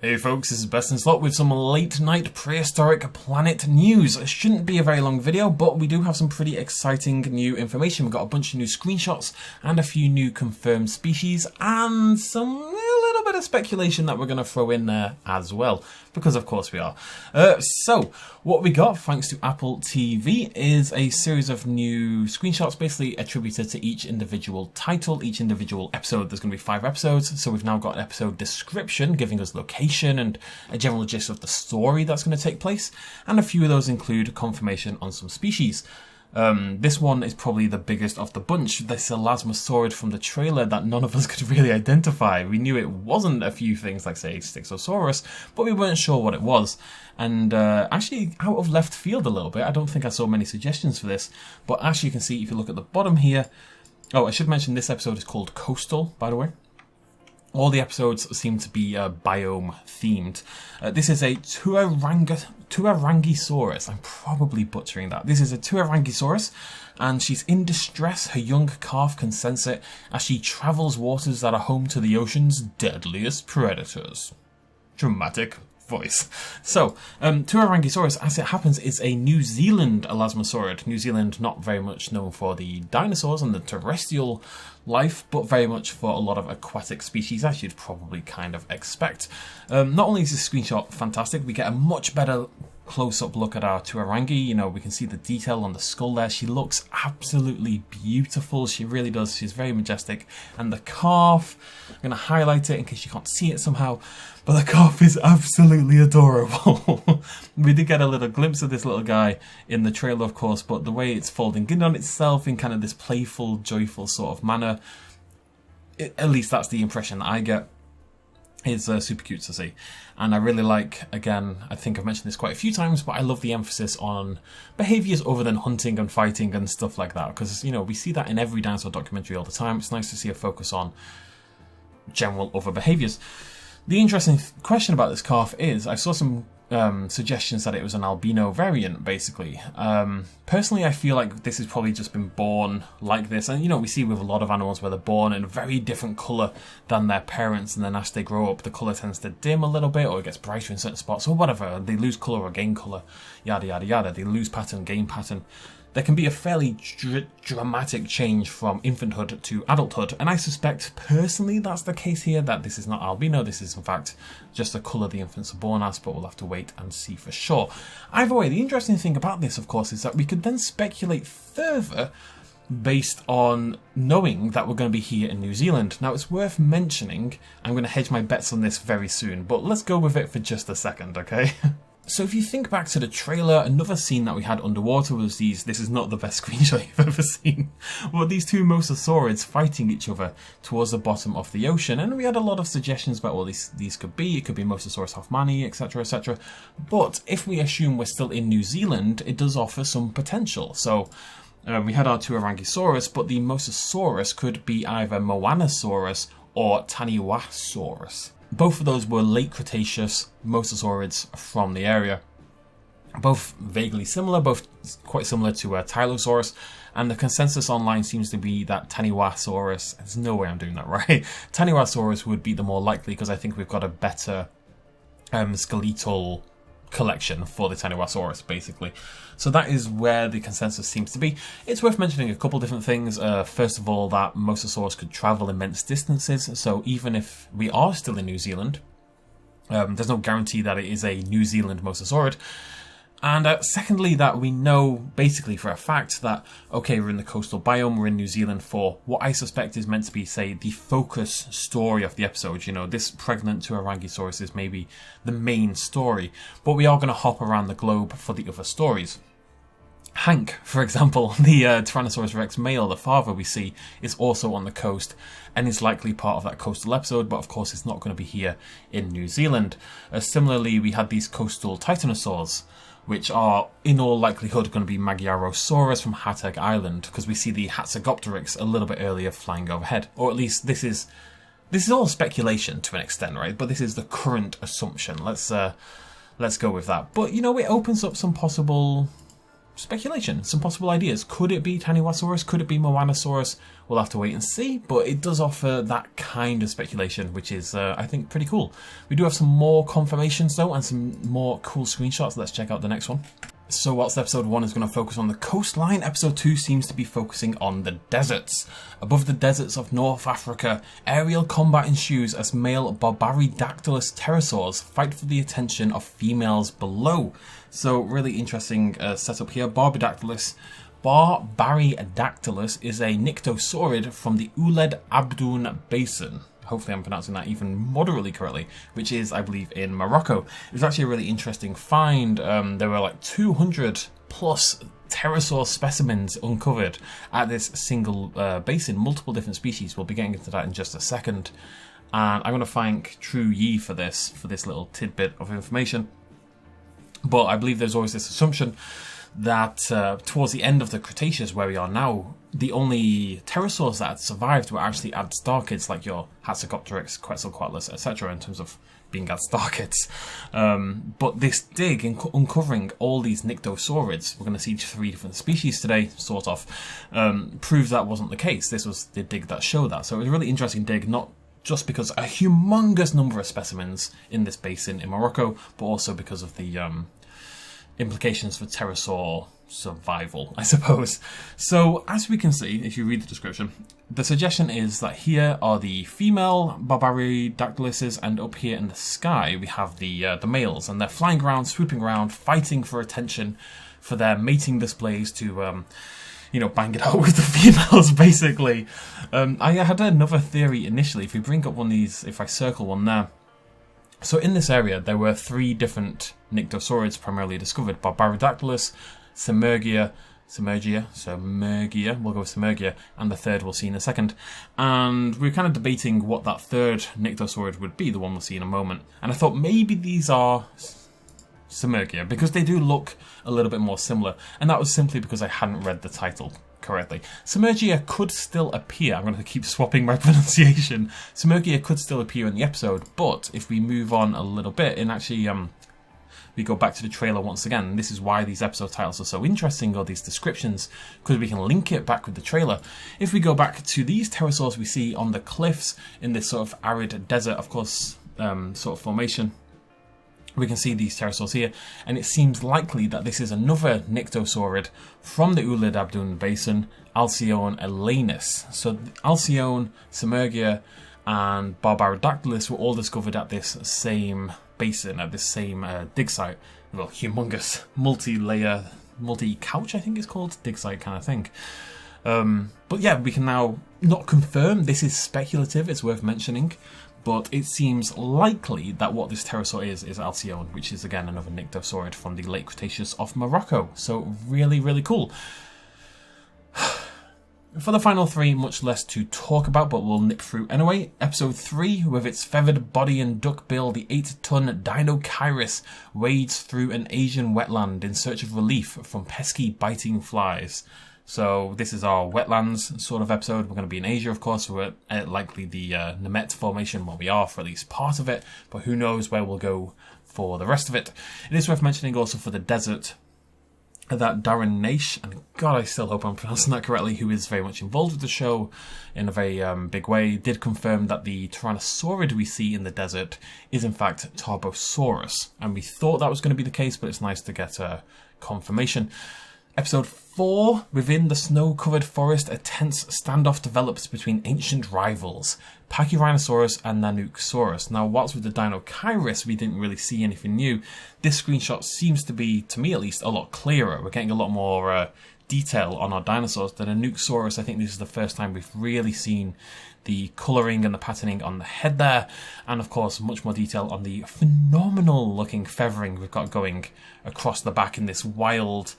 Hey folks, this is Best in Slot with some late night Prehistoric Planet news. It shouldn't be a very long video, but we do have some pretty exciting new information. We've got a bunch of new screenshots and a few new confirmed species and a little bit of speculation that we're going to throw in there as well, because of course we are. So what we got, thanks to Apple TV, is a series of new screenshots basically attributed to each individual title, each individual episode. There's going to be 5 episodes, so we've now got an episode description giving us location and a general gist of the story that's going to take place, and a few of those include confirmation on some species. This one is probably the biggest of the bunch, this ELASMOSAURID from the trailer that none of us could really identify. We knew it wasn't a few things like, say, Executive, but we weren't sure what it was. And actually, out of left field a little bit, I don't think I saw many suggestions for this, but as you can see, if you look at the bottom here, oh, I should mention this episode is called Coastal, by the way. All the episodes seem to be biome themed. This is a TUARANGISAURUS. I'm probably butchering that. This is a TUARANGISAURUS, and she's in distress. Her young calf can sense it as she travels waters that are home to the ocean's deadliest predators. Dramatic voice. So, TUARANGISAURUS, as it happens, is a New Zealand elasmosaurid. New Zealand not very much known for the dinosaurs and the terrestrial life, but very much for a lot of aquatic species, as you'd probably kind of expect. Not only is this screenshot fantastic, we get a much better close-up look at our Tuarangi. You know, we can see the detail on the skull there. She looks absolutely beautiful. She really does. She's very majestic. And the calf, I'm going to highlight it in case you can't see it somehow, but the calf is absolutely adorable. We did get a little glimpse of this little guy in the trailer, of course, but the way it's folding in on itself in kind of this playful, joyful sort of manner, at least that's the impression that I get. It's super cute to see, and I really like, again, I think I've mentioned this quite a few times, but I love the emphasis on behaviours other than hunting and fighting and stuff like that, because, you know, we see that in every dinosaur documentary all the time. It's nice to see a focus on general other behaviours. The interesting question about this calf is, I saw some suggestions that it was an albino variant, basically. Personally, I feel like this has probably just been born like this, and you know, we see with a lot of animals where they're born in a very different colour than their parents, and then as they grow up, the colour tends to dim a little bit, or it gets brighter in certain spots, or whatever. They lose colour or gain colour, yada yada yada. They lose pattern, gain pattern. There can be a fairly dramatic change from infanthood to adulthood, and I suspect personally that's the case here, that this is not albino, this is in fact just the colour the infants are born as, but we'll have to wait and see for sure. Either way, the interesting thing about this, of course, is that we could then speculate further based on knowing that we're going to be here in New Zealand. Now, it's worth mentioning, I'm going to hedge my bets on this very soon, but let's go with it for just a second, okay? So if you think back to the trailer, another scene that we had underwater was this is not the best screenshot you've ever seen, well, these two mosasaurids fighting each other towards the bottom of the ocean, and we had a lot of suggestions about what these could be. It could be Mosasaurus hoffmanni, etc, etc, but if we assume we're still in New Zealand, it does offer some potential. So we had our Tuarangisaurus, but the Mosasaurus could be either Moanosaurus or Taniwasaurus. Both of those were late Cretaceous mosasaurids from the area. Both vaguely similar, both quite similar to Tylosaurus, and the consensus online seems to be that Taniwasaurus, there's no way I'm doing that right, Taniwasaurus would be the more likely, because I think we've got a better skeletal collection for the Taniwasaurus, basically. So that is where the consensus seems to be. It's worth mentioning a couple different things. First of all, that Mosasaurus could travel immense distances, so even if we are still in New Zealand, there's no guarantee that it is a New Zealand Mosasaurid. And secondly, that we know basically for a fact that, okay, we're in the coastal biome, we're in New Zealand for what I suspect is meant to be, say, the focus story of the episode. You know, this pregnant Tuarangisaurus is maybe the main story, but we are going to hop around the globe for the other stories. Hank, for example, the Tyrannosaurus Rex male, the father we see, is also on the coast and is likely part of that coastal episode, but of course it's not going to be here in New Zealand. Similarly, we had these coastal titanosaurs, which are in all likelihood going to be MAGYAROSAURUS from HATEG Island, because we see the Hatzegopteryx a little bit earlier flying overhead. Or at least this is all speculation to an extent, right? But this is the current assumption. Let's go with that. But you know, it opens up some possible speculation, some possible ideas. Could it be Tyrannosaurus? Could it be Moanosaurus? We'll have to wait and see, but it does offer that kind of speculation, which is, I think, pretty cool. We do have some more confirmations, though, and some more cool screenshots. Let's check out the next one. So whilst episode 1 is going to focus on the coastline, episode 2 seems to be focusing on the deserts. Above the deserts of North Africa, aerial combat ensues as male Barbaridactylus pterosaurs fight for the attention of females below. So really interesting setup here. Barbaridactylus is a nyctosaurid from the Ouled Abdoun Basin. Hopefully I'm pronouncing that even moderately correctly, which is, I believe, in Morocco. It was actually a really interesting find. There were like 200 plus pterosaur specimens uncovered at this single basin, multiple different species. We'll be getting into that in just a second. And I'm going to thank True Yi for this little tidbit of information. But I believe there's always this assumption that towards the end of the Cretaceous, where we are now, the only pterosaurs that had survived were actually adstarchids, like your Hatzecopteryx, Quetzalcoatlus, etc., in terms of being adstarchids. But this dig, uncovering all these nyctosaurids, we're going to see 3 different species today, sort of, proves that wasn't the case. This was the dig that showed that. So it was a really interesting dig, not just because a humongous number of specimens in this basin in Morocco, but also because of the implications for pterosaur survival, I suppose. So, as we can see, if you read the description, the suggestion is that here are the female Barbaridactyluses, and up here in the sky we have the males, and they're flying around, swooping around, fighting for attention, for their mating displays to, bang it out with the females, basically. I had another theory initially. If we bring up one of these, if I circle one there, so in this area, there were 3 different nyctosaurids primarily discovered: Barbaridactylus, Semergia, we'll go with Semergia, and the third we'll see in a second. And we're kind of debating what that third nyctosaurid would be, the one we'll see in a moment. And I thought maybe these are Semergia, because they do look a little bit more similar. And that was simply because I hadn't read the title correctly. Semergia could still appear. I'm going to keep swapping my pronunciation. Semergia could still appear in the episode, but if we move on a little bit, and actually we go back to the trailer once again, and this is why these episode titles are so interesting, or these descriptions, because we can link it back with the trailer. If we go back to these pterosaurs we see on the cliffs in this sort of arid desert, of course, sort of formation, we can see these pterosaurs here, and it seems likely that this is another nyctosaurid from the Ouled Abdoun Basin, Alcyone elanus. So Alcyone, Semergia, and Barbaridactylus were all discovered at this same basin, at this same dig site. Well, humongous, multi-layer, multi-couch, I think it's called, dig site kind of thing. But yeah, we can now not confirm. This is speculative, it's worth mentioning. But it seems likely that what this pterosaur is Alcyone, which is again another nyctosaurid from the late Cretaceous of Morocco. So really, really cool. For the final 3, much less to talk about, but we'll nip through anyway. Episode 3, with its feathered body and duck bill, the 8-ton Dinocheirus wades through an Asian wetland in search of relief from pesky biting flies. So this is our wetlands sort of episode. We're going to be in Asia, of course. We're at likely the Nemeth formation, where we are for at least part of it, but who knows where we'll go for the rest of it. It is worth mentioning also for the desert that Darren Naish, and God, I still hope I'm pronouncing that correctly, who is very much involved with the show in a very big way, did confirm that the Tyrannosaurid we see in the desert is in fact Tarbosaurus. And we thought that was going to be the case, but it's nice to get confirmation. Episode 4, within the snow-covered forest, a tense standoff develops between ancient rivals, Pachyrhinosaurus and Nanooksaurus. Now, whilst with the Dinocheirus we didn't really see anything new, this screenshot seems to be, to me at least, a lot clearer. We're getting a lot more detail on our dinosaurs. The Nanooksaurus, I think this is the first time we've really seen the colouring and the patterning on the head there, and of course much more detail on the phenomenal looking feathering we've got going across the back in this wild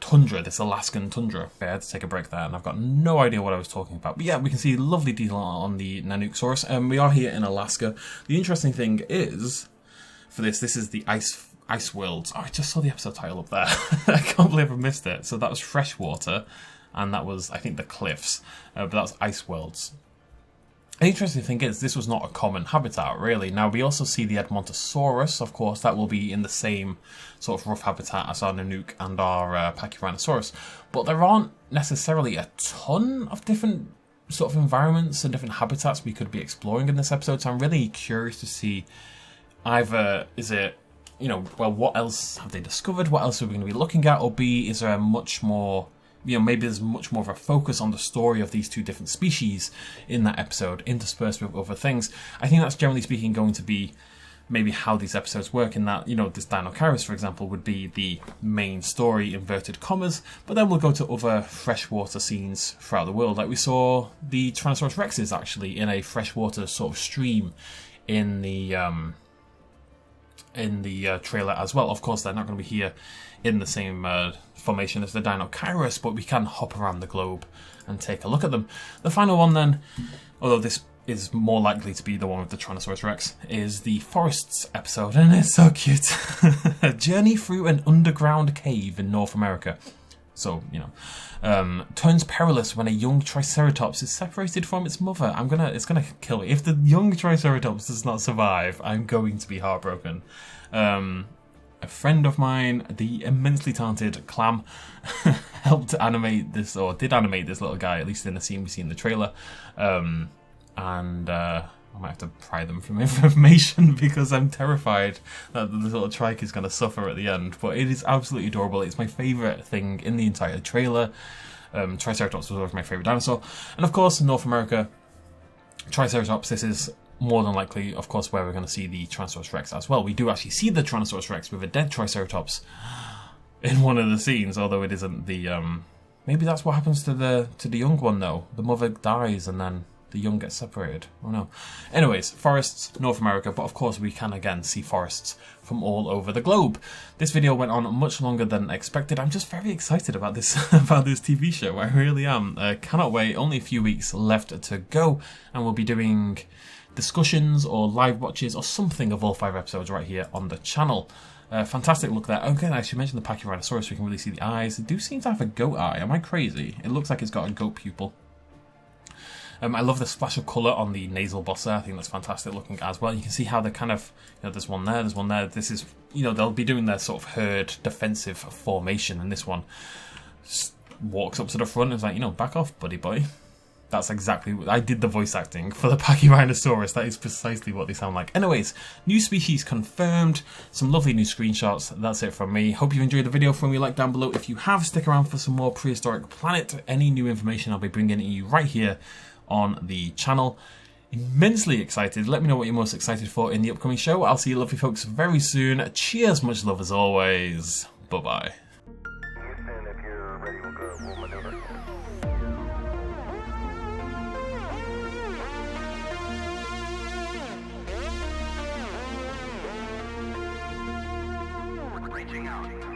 tundra, this Alaskan tundra. Okay, I had to take a break there and I've got no idea what I was talking about. But yeah, we can see lovely detail on the Nanooksaurus. We are here in Alaska. The interesting thing is, for this is the Ice Worlds. Oh, I just saw the episode title up there. I can't believe I missed it. So that was freshwater, and that was, I think, the cliffs. But that was Ice Worlds. The interesting thing is, this was not a common habitat, really. Now, we also see the Edmontosaurus, of course, that will be in the same sort of rough habitat as our Nanook and our Pachyrhinosaurus. But there aren't necessarily a ton of different sort of environments and different habitats we could be exploring in this episode. So I'm really curious to see either, is it, you know, well, what else have they discovered? What else are we going to be looking at? Or B, is there a much more... You know, maybe there's much more of a focus on the story of these two different species in that episode, interspersed with other things. I think that's generally speaking going to be maybe how these episodes work, in that, you know, this Dinosaurus, for example, would be the main story, inverted commas, but then we'll go to other freshwater scenes throughout the world. Like we saw the Tyrannosaurus Rexes actually in a freshwater sort of stream in the trailer as well. Of course, they're not going to be here in the same formation as the Dinosaurus, but we can hop around the globe and take a look at them. The final one then, although this is more likely to be the one with the Tyrannosaurus Rex, is the Forests episode, and it's so cute. A journey through an underground cave in North America. So, you know, turns perilous when a young Triceratops is separated from its mother. It's gonna kill me. If the young Triceratops does not survive, I'm going to be heartbroken. A friend of mine, the immensely talented Clam, helped animate this, or did animate this little guy, at least in the scene we see in the trailer. I might have to pry them from information because I'm terrified that the little trike is going to suffer at the end. But it is absolutely adorable. It's my favourite thing in the entire trailer. Triceratops was always my favourite dinosaur. And of course, in North America, Triceratops, this is more than likely, of course, where we're going to see the Tyrannosaurus Rex as well. We do actually see the Tyrannosaurus Rex with a dead Triceratops in one of the scenes, although it isn't the... maybe that's what happens to the young one, though. The mother dies and then the young gets separated. Oh no. Anyways, forests, North America, but of course we can again see forests from all over the globe. This video went on much longer than expected. I'm just very excited about this TV show. I really am. Cannot wait. Only a few weeks left to go, and we'll be doing discussions or live watches or something of all 5 episodes right here on the channel. Fantastic look there. Okay, I should mention the Pachyrhinosaurus. We can really see the eyes. They do seem to have a goat eye. Am I crazy? It looks like it's got a goat pupil. I love the splash of colour on the nasal boss there. I think that's fantastic looking as well. You can see how they're kind of, you know, there's one there, there's one there. This is, you know, they'll be doing their sort of herd defensive formation, and this one walks up to the front and is like, you know, back off, buddy boy. That's exactly what I did. The voice acting for the Pachyrhinosaurus. That is precisely what they sound like. Anyways, new species confirmed. Some lovely new screenshots. That's it from me. Hope you enjoyed the video. Throw me a like down below. If you have, stick around for some more Prehistoric Planet. Any new information I'll be bringing you right here on the channel. Immensely excited. Let me know what you're most excited for in the upcoming show. I'll see you lovely folks very soon. Cheers, much love as always. Bye-bye. Reaching out.